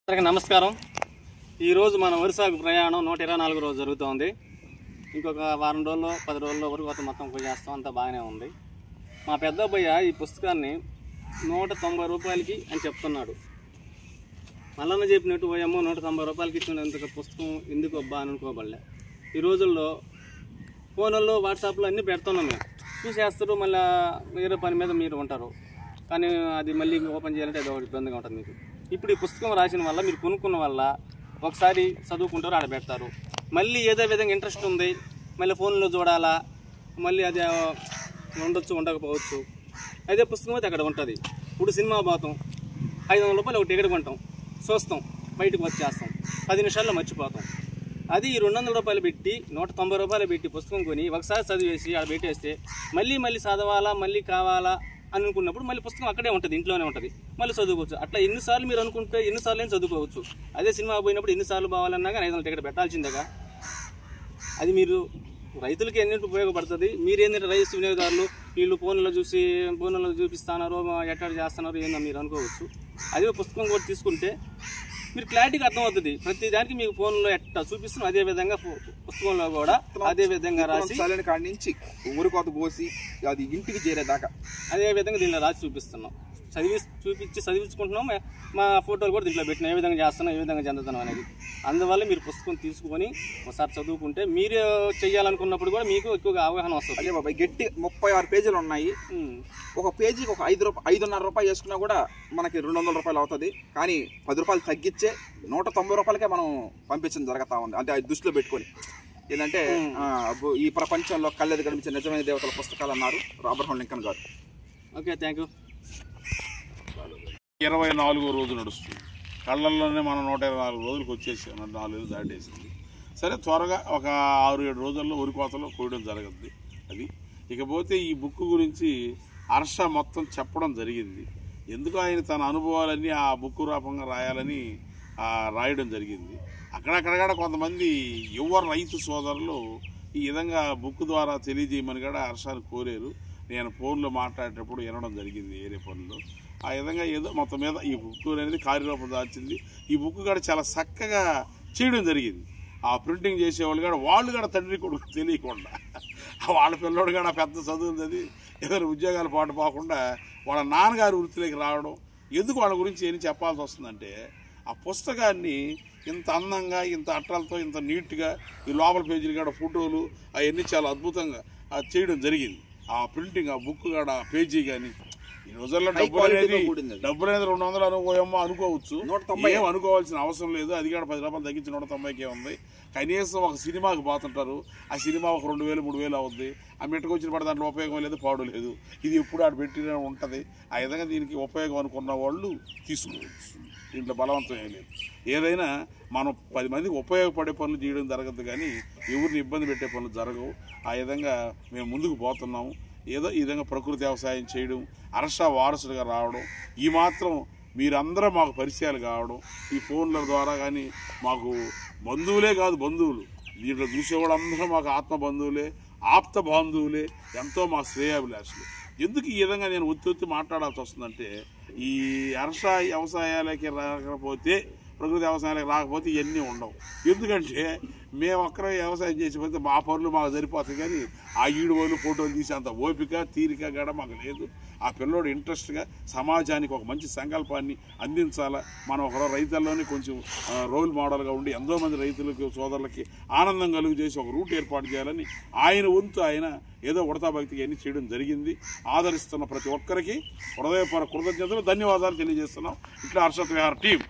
అందరికీ నమస్కారం. ఈరోజు మన వరి సాగు ప్రయాణం 124 రోజు జరుగుతోంది. ఇంకొక వారం రోజుల్లో 10 రోజుల్లో వరకు మొత్తం చేస్తాం. అంతా బాగానే ఉంది. మా పెద్ద అబ్బాయి ఈ పుస్తకాన్ని 190 రూపాయలకి అని చెప్తున్నాడు. మల్లన్న చెప్పినట్టు పోయేమో 190 రూపాయలకి ఇచ్చినంత పుస్తకం ఎందుకు అబ్బా అని అనుకోబడలే. ఈ రోజుల్లో ఫోన్లలో వాట్సాప్లో అన్నీ పెడుతున్నాం. మేము చూసేస్తారు, మళ్ళీ వేరే పని మీద మీరు ఉంటారు. కానీ అది మళ్ళీ ఓపెన్ చేయాలంటే అది ఒకటి ఇబ్బందిగా ఉంటుంది మీకు. ఇప్పుడు ఈ పుస్తకం రాసిన వల్ల మీరు కొనుక్కున్న వల్ల ఒకసారి చదువుకుంటారు, ఆడ పెడతారు. మళ్ళీ ఏదో విధంగా ఇంట్రెస్ట్ ఉంది, మళ్ళీ ఫోన్లో చూడాలా, మళ్ళీ అది ఉండొచ్చు ఉండకపోవచ్చు. అదే పుస్తకం అయితే అక్కడ ఉంటుంది. ఇప్పుడు సినిమా పోతాం, 500 రూపాయలు ఒక టికెట్ కొంటాం, చూస్తాం, బయటకు వచ్చేస్తాం, 10 నిమిషాల్లో మర్చిపోతాం. అది 200 రూపాయలు పెట్టి 190 రూపాయలు పెట్టి పుస్తకం కొని ఒకసారి చదివేసి ఆడ పెట్టేస్తే మళ్ళీ చదవాలా, మళ్ళీ కావాలా అని అనుకున్నప్పుడు మళ్ళీ పుస్తకం అక్కడే ఉంటుంది, ఇంట్లోనే ఉంటుంది, మళ్ళీ చదువుకోవచ్చు. అట్లా ఎన్నిసార్లు మీరు అనుకుంటే ఎన్నిసార్లు అయినా చదువుకోవచ్చు. అదే సినిమా పోయినప్పుడు ఎన్నిసార్లు పోవాలన్నా కానీ 500 టికెట్ పెట్టాల్సిందేగా. అది మీరు రైతులకి ఎన్నింటి ఉపయోగపడుతుంది. మీరేంటంటే రైతు వినియోగదారులు వీళ్ళు ఫోన్లో చూపిస్తున్నారు, ఎట్లా చేస్తున్నారు ఏందో మీరు అనుకోవచ్చు. అదే పుస్తకం కూడా తీసుకుంటే మీరు క్లారిటీగా అర్థమవుతుంది. ప్రతి దానికి మీకు ఫోన్లో ఎట్లా చూపిస్తున్నాం అదే విధంగా పుస్తకంలో కూడా అదే విధంగా రాసి కాడి నుంచి ఊరి కోత కోసి అది ఇంటికి చేరేదాకా అదే విధంగా దీనిలో రాసి చూపిస్తున్నాం. చదివించుకుంటున్నాం. మా ఫోటోలు కూడా దీంట్లో పెట్టిన ఏ విధంగా చేస్తున్నాం, ఏ విధంగా చెందుతున్నాం అనేది. అందువల్ల మీరు పుస్తకం తీసుకొని ఒకసారి చదువుకుంటే మీరు చేయాలనుకున్నప్పుడు కూడా మీకు ఎక్కువగా అవగాహన వస్తుంది. అదే బాబాయ్, గట్టి 36 పేజీలు ఉన్నాయి. ఒక పేజీకి ఒక 5.5 రూపాయలు చేసుకున్నా కూడా మనకి 200 రూపాయలు అవుతుంది. కానీ 10 రూపాయలు తగ్గించే 190 రూపాయలకే మనం పంపించడం జరుగుతూ ఉంది. అంటే అది దృష్టిలో పెట్టుకొని ఏంటంటే ఈ ప్రపంచంలో కళ్ళెది కనిపించే నిజమైన దేవతల పుస్తకాలు అన్నారు అబ్రహం లింకన్ గారు. Okay, thank you. 24వ రోజు నడుస్తుంది. కళ్ళల్లోనే మనం 124 రోజులకు వచ్చేసాం. 4 రోజులు దాటేసింది. సరే, త్వరగా ఒక 6-7 రోజుల్లో ఉరి కోతలో కోయడం జరుగుద్ది. అది ఇకపోతే ఈ బుక్ గురించి హర్ష మొత్తం చెప్పడం జరిగింది. ఎందుకు ఆయన తన అనుభవాలన్నీ ఆ బుక్ రూపంగా రాయాలని రాయడం జరిగింది. అక్కడక్కడ కొంతమంది యువ రైతు సోదరులు ఈ విధంగా బుక్ ద్వారా తెలియజేయమని కూడా హర్షాన్ని కోరారు. నేను ఫోన్లో మాట్లాడేటప్పుడు వినడం జరిగింది వేరే పనులు. ఆ విధంగా ఏదో మొత్తం మీద ఈ బుక్ అనేది కార్యరూపం దాల్చింది. ఈ బుక్ కూడా చాలా చక్కగా చేయడం జరిగింది. ఆ ప్రింటింగ్ చేసేవాళ్ళు కూడా వాళ్ళు కూడా తండ్రి కొడుకు తెలియకుండా వాళ్ళ పిల్లోడు కూడా పెద్ద చదువులు అది ఏదైనా ఉద్యోగాలు పాటు పోకుండా వాళ్ళ నాన్నగారి వృత్తిలోకి రావడం. ఎందుకు వాళ్ళ గురించి ఏం చెప్పాల్సి వస్తుందంటే ఆ పుస్తకాన్ని ఇంత అందంగా, ఇంత అట్టలతో, ఇంత నీట్గా ఈ లోపల పేజీలు కూడా ఫోటోలు అవన్నీ చాలా అద్భుతంగా చేయడం జరిగింది. ఆ ప్రింటింగ్, ఆ బుక్ కూడా ఆ పేజీ కానీ ఈ రోజుల్లో డబ్బులు అనేది 200 అనుకోవచ్చు. ఏం అనుకోవాల్సిన అవసరం లేదు. అది కూడా 10 రూపాయలు తగ్గించి 190కే ఉంది. కనీసం ఒక సినిమాకి పోతుంటారు, ఆ సినిమా ఒక 2000-3000 అవుద్ది. ఆ మెట్టుకొచ్చిన పడి దాంట్లో ఉపయోగం లేదు, పాడు లేదు. ఇది ఎప్పుడు ఆడ పెట్టినే ఉంటుంది. ఆ విధంగా దీనికి ఉపయోగం అనుకున్న వాళ్ళు తీసుకోవచ్చు. దీంట్లో బలవంతం ఏం లేదు. ఏదైనా మనం 10 మందికి ఉపయోగపడే పనులు చేయడం జరగదు, కానీ ఎవరిని ఇబ్బంది పెట్టే పనులు జరగవు. ఆ విధంగా మేము ముందుకు పోతున్నాము. ఏదో ఈ విధంగా ప్రకృతి వ్యవసాయం చేయడం, హర్ష వారసులుగా రావడం, ఈ మాత్రం మీరందరూ మాకు పరిచయాలు కావడం, ఈ ఫోన్ల ద్వారా కానీ మాకు బంధువులే కాదు, బంధువులు దీంట్లో చూసేవాళ్ళందరూ మాకు ఆత్మ బంధువులే, ఆప్త బంధువులే, ఎంతో మా శ్రేయాభిలాషులు. ఎందుకు ఈ విధంగా నేను ఒత్తి మాట్లాడాల్సి వస్తుందంటే ఈ హర్ష వ్యవసాయాలకి రాకపోతే, ప్రకృతి వ్యవసాయాలకు రాకపోతే ఇవన్నీ ఉండవు. ఎందుకంటే మేము ఒక్కరే వ్యవసాయం చేసిపోతే మా పనులు మాకు సరిపోతాయి, కానీ ఆ ఈడువోలు ఫోటోలు తీసేంత ఓపిక తీరిక కూడా మాకు లేదు. ఆ పిల్లోడు ఇంట్రెస్ట్గా సమాజానికి ఒక మంచి సంకల్పాన్ని అందించాలా, మనం ఒక రైతుల్లోనే కొంచెం రోల్ మోడల్గా ఉండి ఎంతోమంది రైతులకు సోదరులకి ఆనందం కలుగు చేసి ఒక రూట్ ఏర్పాటు చేయాలని ఆయన వంతు ఆయన ఏదో ఉడతా భక్తిగా అన్ని చేయడం జరిగింది. ఆదరిస్తున్న ప్రతి ఒక్కరికి హృదయపూర్వక కృతజ్ఞతలు, ధన్యవాదాలు తెలియజేస్తున్నాం. ఇట్లా హర్షత్ విహార్ టీం.